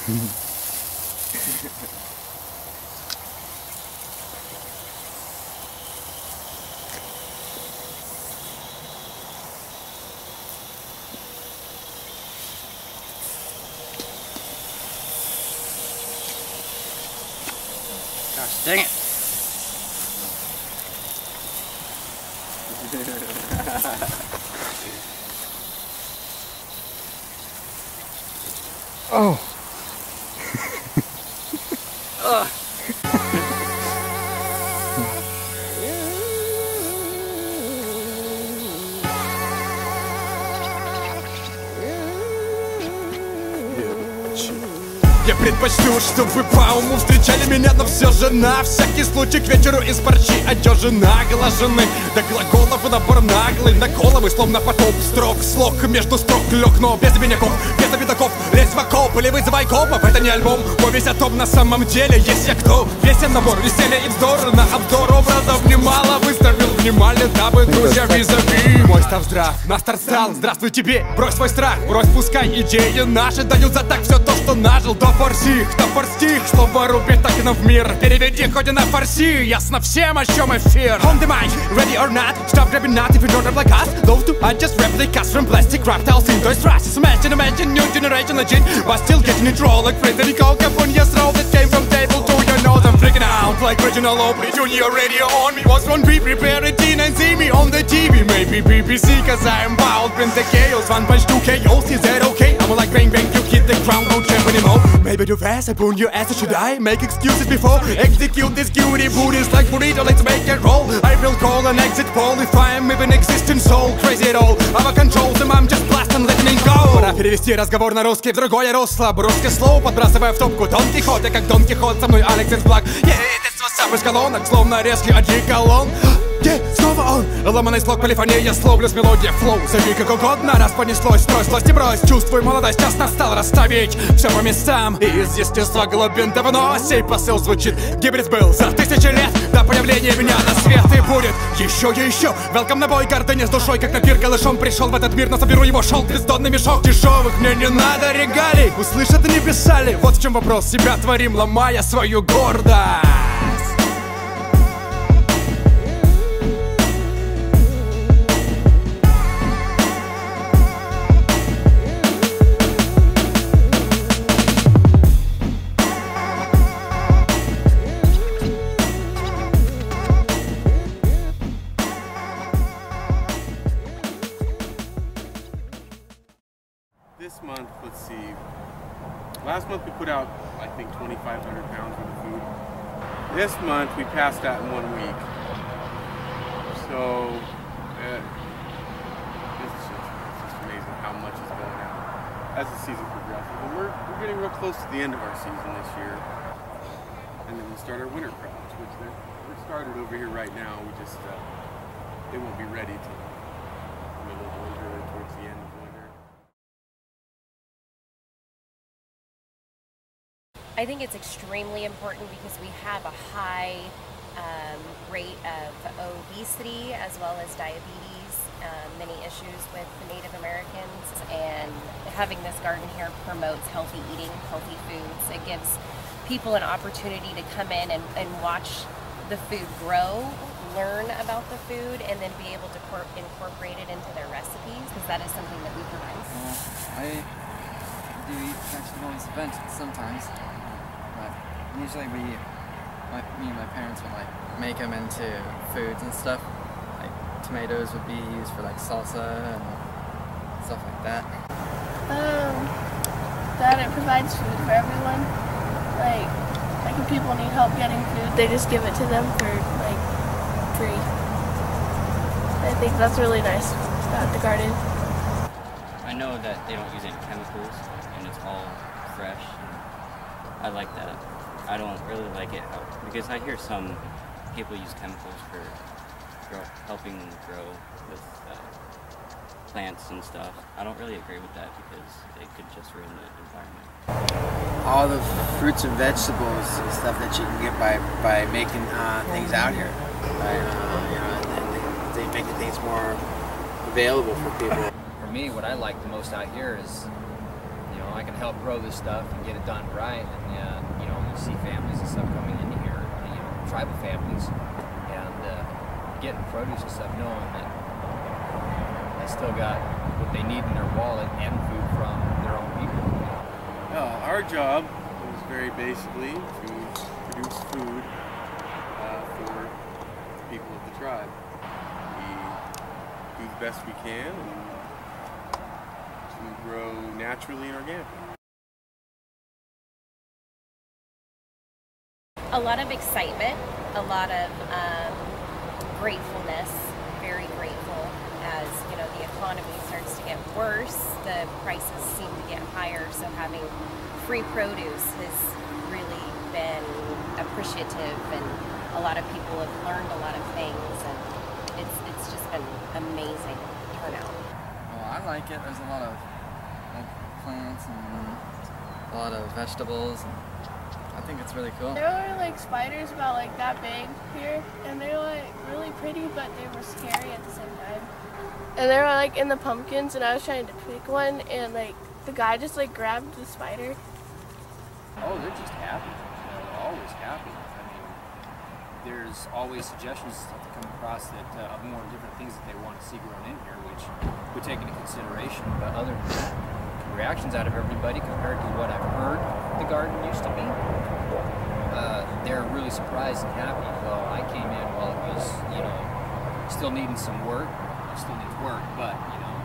Gosh, dang it. Oh. Ugh. Я предпочту, чтобы по уму встречали меня, но все же на всякий случай к вечеру из парчи одежина, глажены до глаголов и набор наглый, наколовый, словно потоп строк, слог между строк лег, но без обиняков, без обидаков, лезь в окоп или вызывай копов. Это не альбом, повесть о том на самом деле, есть я кто, весен набор, веселья и вздор, на обзор образов немало выставил, внимали, дабы друзья визави. Мой став здрав, на старт стал, здравствуй тебе, брось свой страх, брось, пускай идеи наши дают за так все то, что нажил. До форси, кто форстих, слово рубит так и на в мир. Переведи хоть и на фарси, ясно всем, о чем эфир. On the mic, ready or not, stop grabbing not if you don't rap like us. Those two, I just rap they cast from plastic reptiles in toys trust. Imagine, new generation legit, but still getting it raw like Federico Caponia's roll that came from table to your nose. I'm freaking out like Reginald Opie Junior radio on me. What's wrong, be prepared, and see me on the TV. Maybe BBC, cause I'm wild, been the chaos. One punch, two KOs, is that okay? I'm like bang bang, you hit the ground, don't champ anymore. Maybe too fast, I burn your ass, should I make excuses before execute this cutie booties like burrito, let's make it roll. I will call an exit poll if I am even existing soul. Crazy at all, I'm a control them, I'm just blasting, letting it go. Пора перевести разговор на русский в другое русло. Русское слово подбрасывая в топку Дон Кихот. Я как Дон Кихот, со мной Алекс из Блак. Детство сам из колонок, словно резкий одеколон. Снова он, ломаный слог полифония, словлю с мелодия флоу. Зови как угодно, раз понеслось, строй, злость и брось. Чувствуй молодость, час настал расставить все по местам. Из естества глубин давно сей посыл звучит. Гибрид был за 1000 лет до появления меня на свет. И будет еще и еще. Welcome на бой, гордыня с душой, как на пир голышом пришел в этот мир, но соберу его шел бездонный мешок дешевых. Мне не надо регалий, услышат и не писали. Вот в чем вопрос, себя творим, ломая свою гордость. This month, let's see, last month we put out, I think, 2,500 pounds worth of food. This month we passed that in 1 week. So, it's just amazing how much is going out as the season progresses. And we're getting real close to the end of our season this year. And then we'll start our winter crops, which they're started over here right now. We just, they won't be ready till the middle of winter or towards the end of winter. I think it's extremely important because we have a high rate of obesity as well as diabetes, many issues with the Native Americans, and having this garden here promotes healthy eating, healthy foods. It gives people an opportunity to come in and watch the food grow, learn about the food, and then be able to incorporate it into their recipes, because that is something that we provide. I do eat vegetables sometimes. But usually me and my parents would like make them into foods and stuff. Like tomatoes would be used for like salsa and stuff like that. That it provides food for everyone. Like if people need help getting food, they just give it to them for like free. I think that's really nice about the garden. I know that they don't use any chemicals and it's all fresh. I like that. I don't really like it because I hear some people use chemicals for helping grow with plants and stuff. I don't really agree with that because it could just ruin the environment. All the fruits and vegetables and stuff that you can get by making things out here. They make things more available for people. For me, what I like the most out here is, I I can help grow this stuff and get it done right. And you know, you see families and stuff coming into here, you know, tribal families, and getting produce and stuff, knowing that they still got what they need in their wallet and food from their own people. Our job is very basically to produce food for the people of the tribe. We do the best we can to grow naturally and organically. A lot of excitement, a lot of gratefulness, very grateful as, you know, the economy starts to get worse, the prices seem to get higher, so having free produce has really been appreciative, and a lot of people have learned a lot of things, and it's just been amazing turnout. Well, I like it. There's a lot of plants and a lot of vegetables, and I think it's really cool. There were like spiders about like that big here, and they were like really pretty, but they were scary at the same time. And they were like in the pumpkins, and I was trying to pick one, and like the guy just like grabbed the spider. Oh, they're just happy. You know, they're always happy. I mean, there's always suggestions that come across that of more different things that they want to see grown in here, which we take into consideration. But other than that, reactions out of everybody compared to what I've heard the garden used to be, they're really surprised and happy. Well, I came in while it was, you know, still needing some work. It still needs work, but, you know,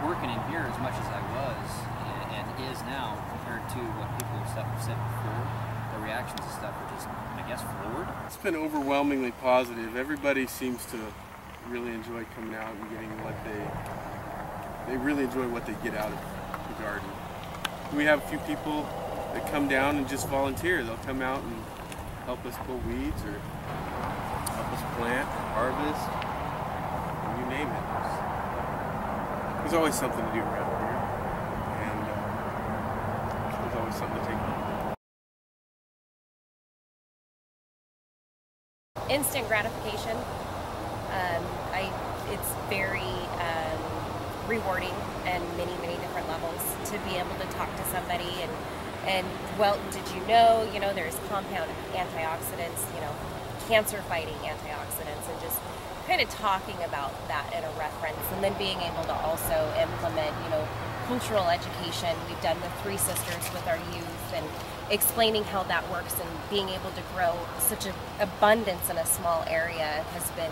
working in here as much as I was and is now compared to what people and stuff have said before, the reactions and stuff are just, I guess, floored. It's been overwhelmingly positive. Everybody seems to really enjoy coming out and getting what they really enjoy what they get out of the garden. We have a few people that come down and just volunteer. They'll come out and help us pull weeds or help us plant, harvest, and you name it. There's always something to do around here, and there's always something to take home. Instant gratification. It's very rewarding and many different levels to be able to talk to somebody and well, did you know, there's compound antioxidants, cancer fighting antioxidants, and just kind of talking about that in a reference, and then being able to also implement, cultural education. We've done the Three Sisters with our youth and explaining how that works, and being able to grow such an abundance in a small area has been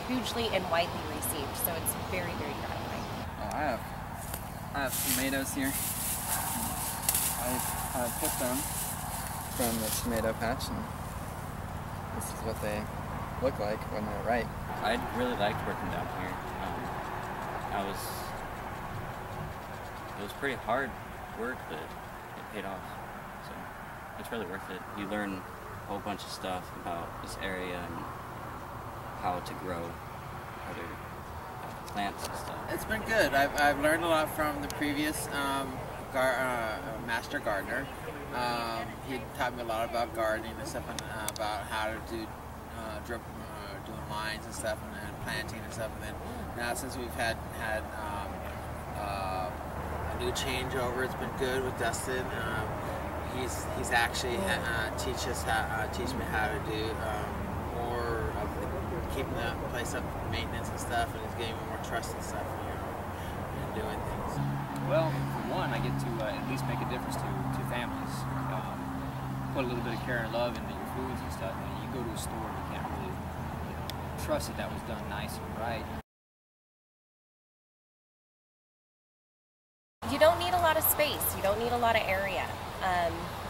hugely and widely received. So it's very gratifying. Oh, I have tomatoes here. I picked them from the tomato patch, and this is what they look like when they're ripe. I really liked working down here. It was pretty hard work, but it paid off. So it's really worth it. You learn a whole bunch of stuff about this area and how to grow other plants and stuff. It's been good. I've learned a lot from the previous master gardener. He taught me a lot about gardening and stuff, and about how to do doing lines and stuff, and planting and stuff. And then now, since we've had a new changeover, it's been good with Dustin. He's actually teach me how to do more of keeping the place up, maintenance and stuff, and he's giving me more trust and stuff, and doing things. Well, for one, I get to at least make a difference to families. Put a little bit of care and love into your foods and stuff. And you go to a store and you can't really trust that was done nice and right. You don't need a lot of space. You don't need a lot of area.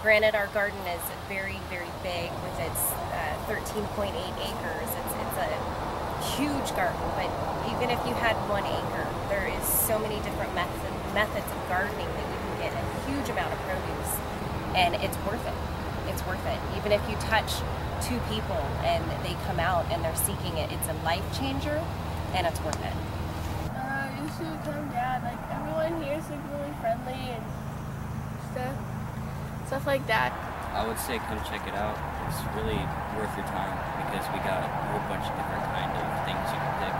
Granted, our garden is very big with its 13.8 acres. It's a huge garden, but even if you had 1 acre, there is so many different methods of gardening that you can get a huge amount of produce, and it's worth it. It's worth it. Even if you touch 2 people and they come out and they're seeking it, it's a life changer, and it's worth it. You should come down. Like, everyone here is like really friendly and stuff like that. I would say come check it out. It's really worth your time because we got a whole bunch of different kind of things you can pick.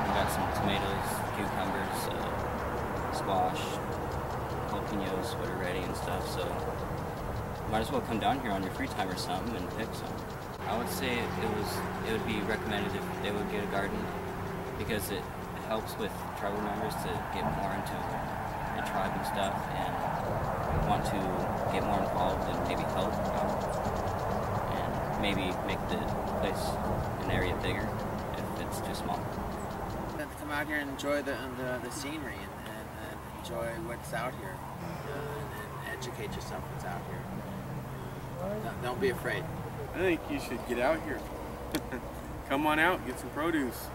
We got some tomatoes, cucumbers, squash, jalapenos, what are ready and stuff. So might as well come down here on your free time or something and pick some. I would say it would be recommended if they would get a garden, because it helps with tribal members to get more into the tribe and stuff and want to get more involved and maybe help out and maybe make the place, an area bigger if it's too small. Come out here and enjoy the scenery and enjoy what's out here and educate yourself what's out here. Don't be afraid. I think you should get out here. Come on out, get some produce.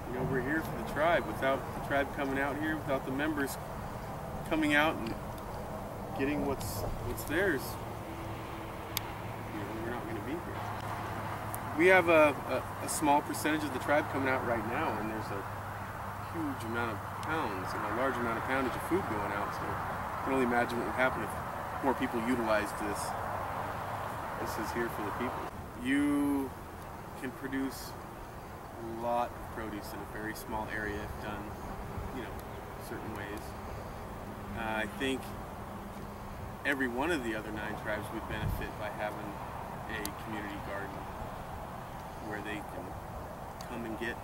You know, we're here for the tribe. Without the tribe coming out here, without the members coming out and getting what's theirs, you know, we're not going to be here. We have a small percentage of the tribe coming out right now, and there's a huge amount of pounds and a large amount of poundage of food going out. So I can only imagine what would happen if more people utilized this. This is here for the people. You can produce a lot of produce in a very small area if done, you know, certain ways. I think every one of the other 9 tribes would benefit by having a community garden where they can come and get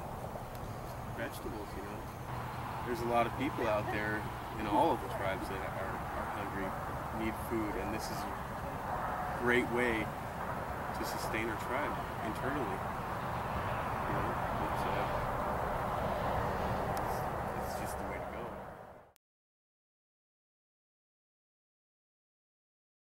vegetables, you know. There's a lot of people out there in all of the tribes that are hungry, need food, and this is a great way to sustain our tribe internally. You know,